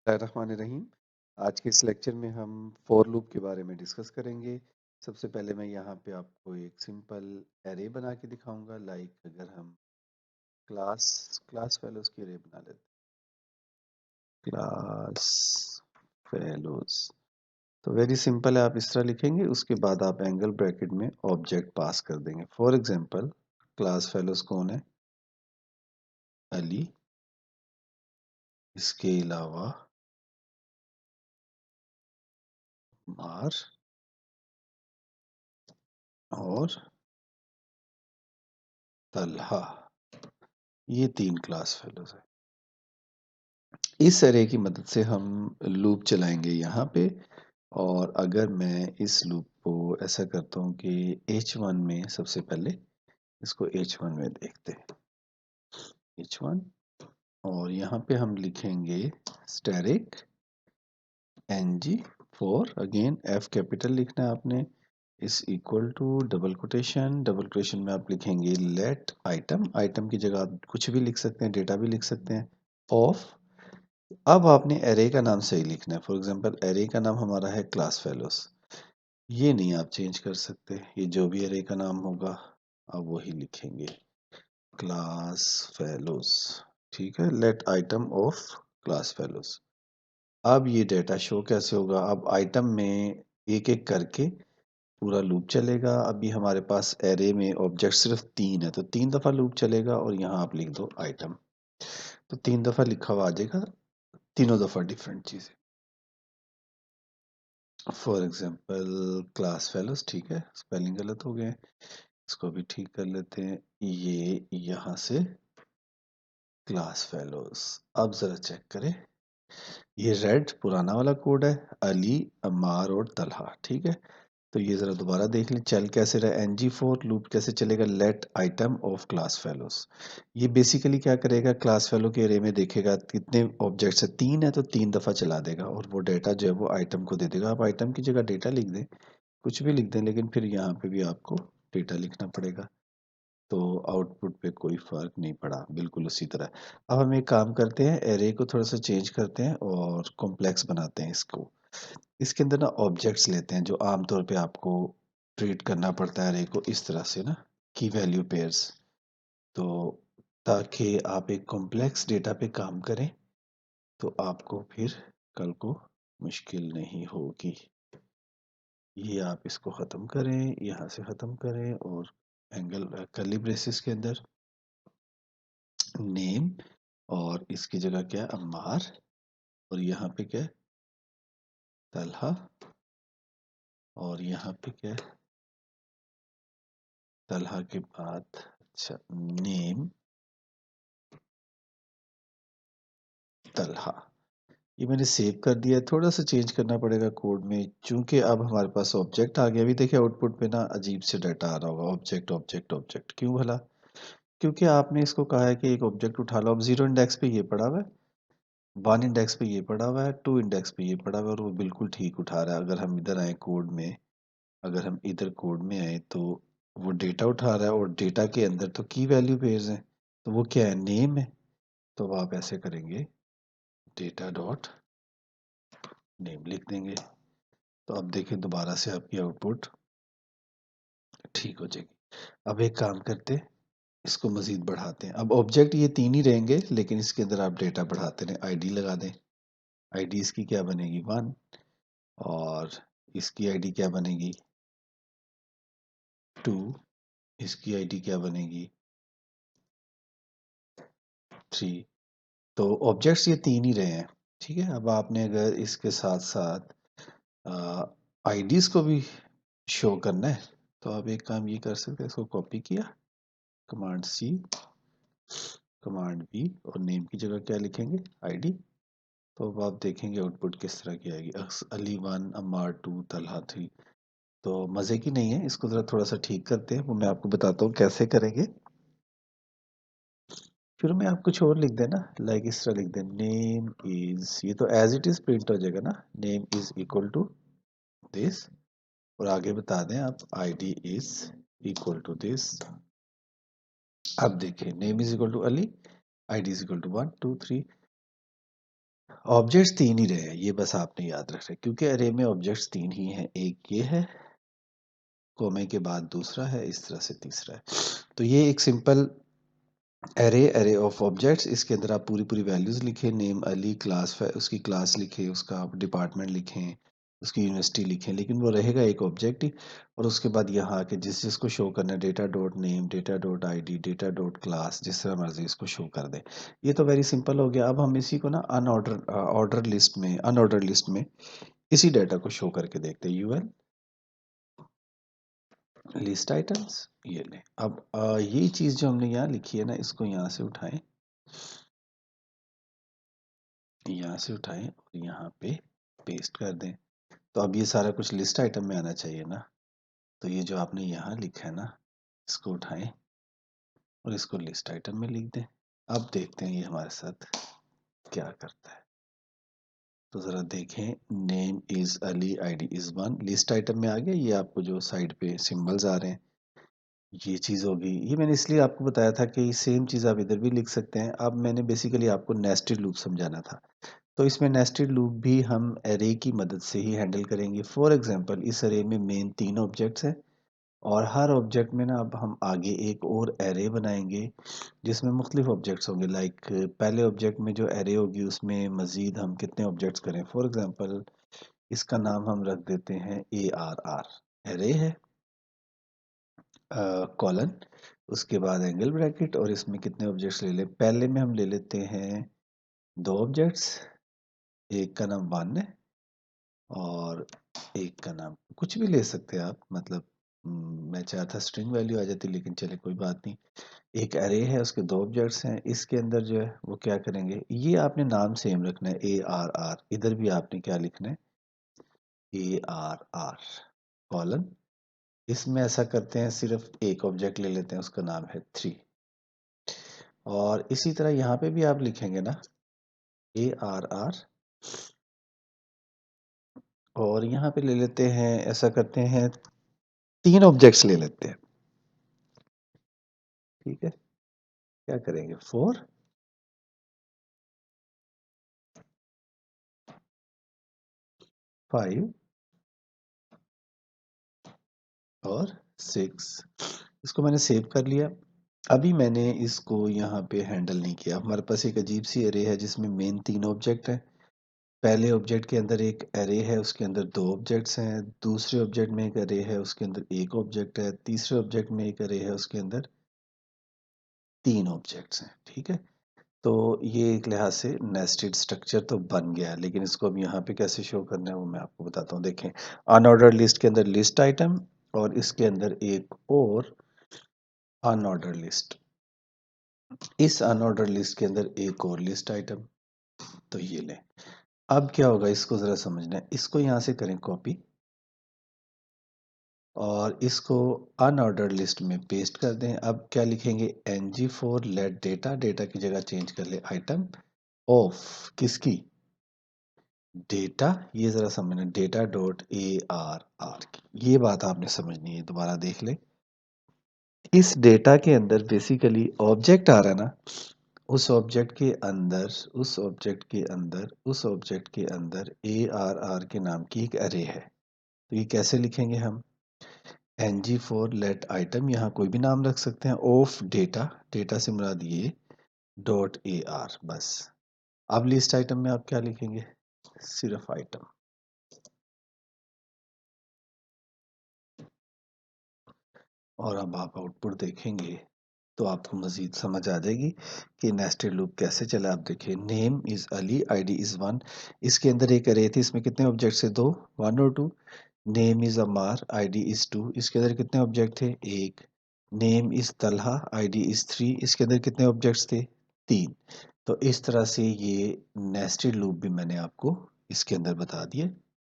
रहीम। आज के इस लेक्चर में हम फॉर लूप के बारे में डिस्कस करेंगे। सबसे पहले मैं यहाँ पे आपको एक सिंपल एरे बना के दिखाऊंगा। अगर हम क्लास क्लास फेलोज की एरे बना लेते हैं, क्लास फेलोज। तो वेरी सिंपल है, आप इस तरह लिखेंगे, उसके बाद आप एंगल ब्रैकेट में ऑब्जेक्ट पास कर देंगे। फॉर एग्जांपल क्लास फेलोज कौन है? अली। इसके अलावा मार और तलहा, ये 3 क्लास फेलोज है। इस एरे की मदद से हम लूप चलाएंगे यहाँ पे। और अगर मैं इस लूप को ऐसा करता हूँ कि H1 में सबसे पहले इसको H1 में देखते हैं, H1। और यहाँ पे हम लिखेंगे static ng again F capital लिखना है आपने, इस इक्वल टू डबल कोटेशन में आप लिखेंगे लेट आइटम। आइटम की जगह आप कुछ भी लिख सकते हैं, डेटा भी लिख सकते हैं, ऑफ। अब आपने एरे का नाम सही लिखना है। फॉर एग्जांपल एरे का नाम हमारा है क्लास फेलोस, ये नहीं आप चेंज कर सकते। ये जो भी एरे का नाम होगा आप वही लिखेंगे, क्लास फेलोस। ठीक है, let item of class fellows. अब ये डेटा शो कैसे होगा? अब आइटम में एक एक करके पूरा लूप चलेगा। अभी हमारे पास एरे में ऑब्जेक्ट सिर्फ 3 है, तो 3 दफा लूप चलेगा। और यहाँ आप लिख दो आइटम, तो 3 दफा लिखा हुआ आ जाएगा, तीनों दफा डिफरेंट चीजें। फॉर एग्जाम्पल क्लास फेलोस, ठीक है, स्पेलिंग गलत हो गए, इसको भी ठीक कर लेते हैं। ये यहाँ से क्लास फेलोस। अब जरा चेक करें, ये रेड पुराना वाला कोड है, अली, अम्मार और तलहा, ठीक है। तो ये जरा दोबारा देख लें, चल कैसे रहा है। ng4 लूप कैसे चलेगा? Let item of class fellows. ये बेसिकली क्या करेगा, क्लास फेलो के एरे में देखेगा कितने ऑब्जेक्ट्स है, 3 है, तो 3 दफा चला देगा और वो डेटा जो है वो आइटम को दे देगा। आप आइटम की जगह डेटा लिख दें, कुछ भी लिख दें, लेकिन फिर यहाँ पे भी आपको डेटा लिखना पड़ेगा। तो आउटपुट पे कोई फर्क नहीं पड़ा, बिल्कुल उसी तरह। अब हम एक काम करते हैं, एरे को थोड़ा सा चेंज करते हैं और कॉम्प्लेक्स बनाते हैं इसको। इसके अंदर ना ऑब्जेक्ट्स लेते हैं जो आमतौर पे आपको ट्रीट करना पड़ता है एरे को इस तरह से ना, की वैल्यू पेयर्स। तो ताकि आप एक कॉम्प्लेक्स डेटा पे काम करें तो आपको फिर कल को मुश्किल नहीं होगी। ये आप इसको ख़त्म करें, यहाँ से ख़त्म करें, और एंगल कर्ली ब्रेसेस के अंदर नेम, और इसकी जगह क्या है, अम्मार, और यहाँ पे क्या है, तलहा, और यहाँ पे क्या है, तलहा के बाद अच्छा नेम तलहा। ये मैंने सेव कर दिया है। थोड़ा सा चेंज करना पड़ेगा कोड में, चूंकि अब हमारे पास ऑब्जेक्ट आ गया। अभी देखिए आउटपुट पे ना अजीब से डाटा आ रहा होगा, ऑब्जेक्ट ऑब्जेक्ट ऑब्जेक्ट, क्यों भला? क्योंकि आपने इसको कहा है कि एक ऑब्जेक्ट उठा लो। अब 0 इंडेक्स पे ये पड़ा हुआ है, 1 इंडेक्स पे ये पड़ा हुआ है, 2 इंडेक्स पे ये पड़ा हुआ है, और वो बिल्कुल ठीक उठा रहा है। अगर हम इधर आए कोड में, अगर हम इधर कोड में आए तो वो डेटा उठा रहा है, और डेटा के अंदर तो की वैल्यू पेयर्स हैं, तो वो क्या है, नेम है। तो अब आप ऐसे करेंगे, डेटा डॉट नेम लिख देंगे। तो अब देखिए दोबारा से आपकी आउटपुट ठीक हो जाएगी। अब एक काम करते हैं, इसको मजीद बढ़ाते हैं। अब ऑब्जेक्ट ये 3 ही रहेंगे, लेकिन इसके अंदर आप डेटा बढ़ाते रहें। आईडी लगा दें, आईडी इसकी क्या बनेगी, 1, और इसकी आईडी क्या बनेगी, 2, इसकी आईडी क्या बनेगी, 3। तो ऑब्जेक्ट्स ये 3 ही रहे हैं, ठीक है। अब आपने अगर इसके साथ साथ आईडीज को भी शो करना है, तो आप एक काम ये कर सकते हैं, इसको कॉपी किया, कमांड सी, कमांड बी, और नेम की जगह क्या लिखेंगे, आईडी। तो अब आप देखेंगे आउटपुट किस तरह की आएगी, अली 1, अम्मार 2, तलहा 3। तो मज़े की नहीं है, इसको ज़रा थोड़ा सा ठीक करते हैं, वो मैं आपको बताता हूँ कैसे करेंगे। शुरू में आप कुछ और लिख देना, लाइक इस तरह लिख दें, नेम इज, ये तो एज इट इज प्रिंट हो जाएगा ना, name is equal to this, और आगे बता दें आप ID is equal to this. अब देखिए name is equal to Ali, ID is equal to 1 2 3। Objects 3 ही रहे हैं, ये बस आपने याद रखना है, क्योंकि अरे में ऑब्जेक्ट्स 3 ही हैं। एक ये है, कोमे के बाद दूसरा है, इस तरह से तीसरा है। तो ये एक सिंपल एरे ऑफ ऑब्जेक्ट्स, इसके अंदर आप पूरी पूरी वैल्यूज लिखें, नेम अली, क्लास उसकी क्लास लिखें, उसका डिपार्टमेंट लिखें, उसकी यूनिवर्सिटी लिखें, लेकिन वो रहेगा एक ऑब्जेक्ट ही। और उसके बाद यहाँ आके जिस जिसको शो करना है, data dot name, data dot ID, data dot class, जिस तरह मर्जी इसको शो कर दें। ये तो वेरी सिंपल हो गया। अब हम इसी को ना अनऑर्डर लिस्ट में इसी डाटा को शो करके देखते हैं। यूएल लिस्ट आइटम्स, ये लें। अब ये चीज जो हमने यहाँ लिखी है ना, इसको यहाँ से उठाएं, यहाँ से उठाएं और यहाँ पे पेस्ट कर दें। तो अब ये सारा कुछ लिस्ट आइटम में आना चाहिए ना। तो ये जो आपने यहाँ लिखा है ना, इसको उठाएं और इसको लिस्ट आइटम में लिख दें। अब देखते हैं ये हमारे साथ क्या करता है। तो ज़रा देखें, name is Ali, ID is 1, list item में आ गया। ये आपको जो साइड पे सिंबल्स आ रहे हैं, ये चीज़ होगी। ये मैंने इसलिए आपको बताया था कि सेम चीज़ आप इधर भी लिख सकते हैं। अब मैंने बेसिकली आपको नेस्टेड लूप समझाना था। तो इसमें नेस्टेड लूप भी हम एरे की मदद से ही हैंडल करेंगे। फॉर एग्जांपल, इस एरे में मेन 3 ऑब्जेक्ट्स हैं और हर ऑब्जेक्ट में ना अब हम आगे एक और एरे बनाएंगे जिसमें मुख्तलिफ ऑब्जेक्ट्स होंगे। लाइक पहले ऑब्जेक्ट में जो एरे होगी उसमें मज़ीद हम कितने ऑब्जेक्ट्स करें। फॉर एग्जांपल, इसका नाम हम रख देते हैं ARR, एरे है, कॉलन, उसके बाद एंगल ब्रैकेट, और इसमें कितने ऑब्जेक्ट्स ले लें। पहले में हम ले लेते हैं 2 ऑब्जेक्ट्स, एक का नाम 1 है और एक का नाम कुछ भी ले सकते हैं आप। मतलब मैं चाहता स्ट्रिंग वैल्यू आ जाती, लेकिन चले कोई बात नहीं। एक एरे है, उसके 2 ऑब्जेक्ट्स हैं। इसके अंदर जो है वो क्या करेंगे, ये आपने नाम सेम रखना है, ARR। इधर भी आपने क्या लिखना है, ARR कॉलन। इसमें ऐसा करते हैं, सिर्फ एक ऑब्जेक्ट ले लेते हैं, उसका नाम है 3। और इसी तरह यहाँ पे भी आप लिखेंगे ना, ARR, और यहाँ पे ले लेते हैं, ऐसा करते हैं 3 ऑब्जेक्ट्स ले लेते हैं। ठीक है, क्या करेंगे, 4, 5 और 6। इसको मैंने सेव कर लिया। अभी मैंने इसको यहाँ पे हैंडल नहीं किया। हमारे पास एक अजीब सी एरे है जिसमें मेन 3 ऑब्जेक्ट हैं। पहले ऑब्जेक्ट के अंदर एक एरे है, उसके अंदर 2 ऑब्जेक्ट्स हैं। दूसरे ऑब्जेक्ट में एक एरे है, उसके अंदर एक ऑब्जेक्ट है। तीसरे ऑब्जेक्ट में एक एरे है, उसके अंदर 3 ऑब्जेक्ट्स हैं। ठीक है, तो ये एक लिहाज से नेस्टेड स्ट्रक्चर तो बन गया, लेकिन इसको अब यहाँ पे कैसे शो करना है वो मैं आपको बताता हूँ। देखें, अनऑर्डर्ड लिस्ट के अंदर लिस्ट आइटम, और इसके अंदर एक और अनऑर्डर्ड लिस्ट, इस अनऑर्डर्ड लिस्ट के अंदर एक और लिस्ट आइटम। तो ये लें। अब क्या होगा, इसको जरा समझना है। इसको यहाँ से करें कॉपी और इसको अनऑर्डर्ड लिस्ट में पेस्ट कर दें। अब क्या लिखेंगे, ng4 लेट डेटा, डेटा की जगह चेंज कर ले आइटम ऑफ, किसकी, डेटा। ये जरा समझना, डेटा डॉट ARR की ये बात आपने समझनी है। दोबारा देख ले, इस डेटा के अंदर बेसिकली ऑब्जेक्ट आ रहा है ना, उस ऑब्जेक्ट के अंदर, उस ऑब्जेक्ट के अंदर, उस ऑब्जेक्ट के अंदर ARR के नाम की एक अरे है। तो ये कैसे लिखेंगे हम, ng4 लेट आइटम, यहाँ कोई भी नाम रख सकते हैं, ऑफ डेटा, डेटा से मुराद ये डॉट AR, बस। अब लिस्ट आइटम में आप क्या लिखेंगे, सिर्फ आइटम। और अब आप आउटपुट देखेंगे तो आपको मजीद समझ आ जाएगी कि नेस्टेड लूप कैसे चला। आप देखिए, name is Ali, ID is 1। इसके अंदर एक अरे थी, इसमें कितने ऑब्जेक्ट थे, 2, 1 और 2। Name is Ammar, ID is 2। इसके अंदर कितने ऑब्जेक्ट थे, 1। Name is Talha, ID is 3। इसके अंदर कितने ऑब्जेक्ट्स थे, 3। तो इस तरह से ये नेस्टेड लूप भी मैंने आपको इसके अंदर बता दिए।